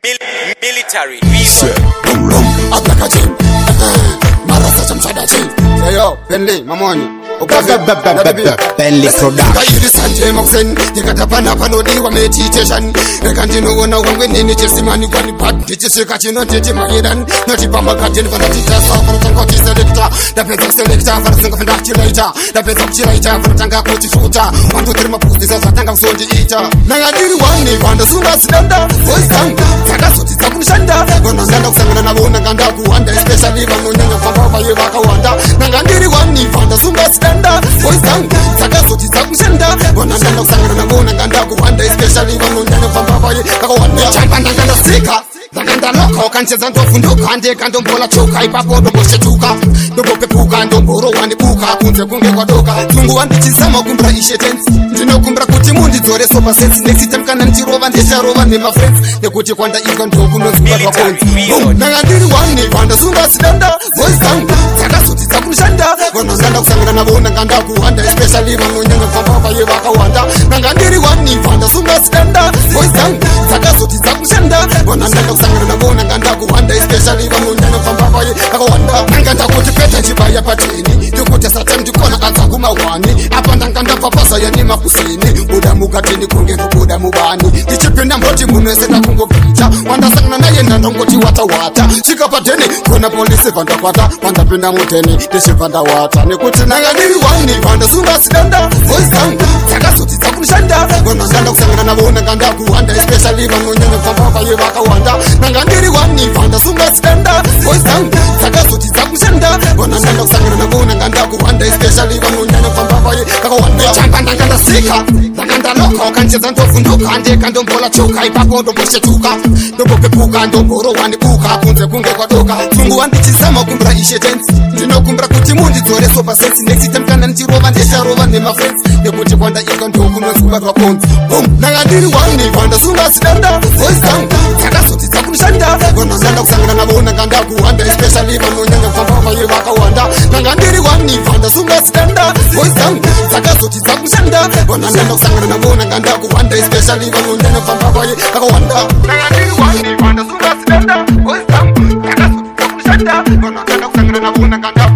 Military. Boom boom, ablaka chin. Marasa chamchada chin. Yo, Bentley, mamoni. Bentley production. Kairi sanje moksen, nikatapana panodi wa meditation. Rekandino wana wangwe nini chesimani kwani bad. Nichishika chino tete magiran. Noti pamba kajeni vana tita sa vana tanga kiselekta. Dapeza kiselekta vana singa fenda chilaita. Dapeza kilaita vana tanga kuchifuta. Wantu terima pusti sa tanga msondi ita. Nangadiri wani vanda sunga sidanda. Voice tanga, saka soti zakunishanda. Wana zanda kusangana na wona ganda kuwanda. Especially vano nyanga famba ye waka wanda. Nangadiri wani vanda sunga sidanda. Voice tanga, saka soti zakunishanda. Wana zanda kusangana na wona ganda kuwanda. Especially vano nyanga famba ye waka wanda. Chamba nanganda sika. Nanganda loko kancheza ndofunduka ndeka ndombola choka ipapo ndomboshetuka ndombopepuka ndomboro wandibuka kunze kunge kwadoka tungu wandichisama kumbra ishe tense ndinokumbra kuti mundidzore sopa sense next time kana ndichirova ndicharova nemafriends nekuti kwanda ika ndokunonzuka kwakonzi nangandiri wani kwanda sunga sidanda voice tanga dzakazoti dzakushanda vanozanda kusangana navo nanganda kuwanda especially vanonyanya kufamba vaye vakawanda nangandiri wani kwanda sunga sidanda voice tanga dzakazoti dzakushanda vanozanda kusangana navo nanganda kuwanda especially vanonyanya kufamba vaye vakawanda nanganda kuti peta chibaya pateni ndikuti sata ndikona adzakumawani apa ndanganda papasa yanima kusini buda mukatini kunge kubuda mubani ndichipinda mboti munwese ndakungopita wandasangana naye ndandongoti watawata chika pateni kona polisi vandakwata vandapinda muteni ndichibva ndawata nekuti nangadiri wani vandasunga sidanda voice tanga dzakazoti dzakushanda vanozanda kusangana navo nanganda kuwanda especially vanonyanya kufamba vaye vakawanda nangadiri wani vandasunga sidanda voice tanga dzakazoti dzakushanda vanozanda kusangana navo nanganda kuwanda especially vanonyanya kufamba vaye vakawanda chamba ndanganda sika ndanganda loko kancheza ndofunduka ndeka ndombola choka ipapo ndomboshetuka ndombopepuka ndomboro wandibuka kunze kunge kwadoka tungu wandichisama kumbra ishe tense ndinokumbra kuti mundidzore sopa sense next time kana ndichirova ndicharova nemafriends nekuti kwanda ika ndokunonzuka kwakonzi nangadiri wani vandasunga sidanda voice tanga dzakazoti dzakushanda vanozanda kusangana navo nanganda kuwanda especially vanonyanya kufamba vaye vakawanda nangadiri wani vandasunga sidanda voice tanga dzakazoti dzakushanda vanozanda kusangana navo nanganda kuwanda especially vanonyanya kufamba vaye vakawanda nangadiri wani vandasunga sidanda voice tanga dzakazoti dzakushanda vanozanda kusangana navo nanganda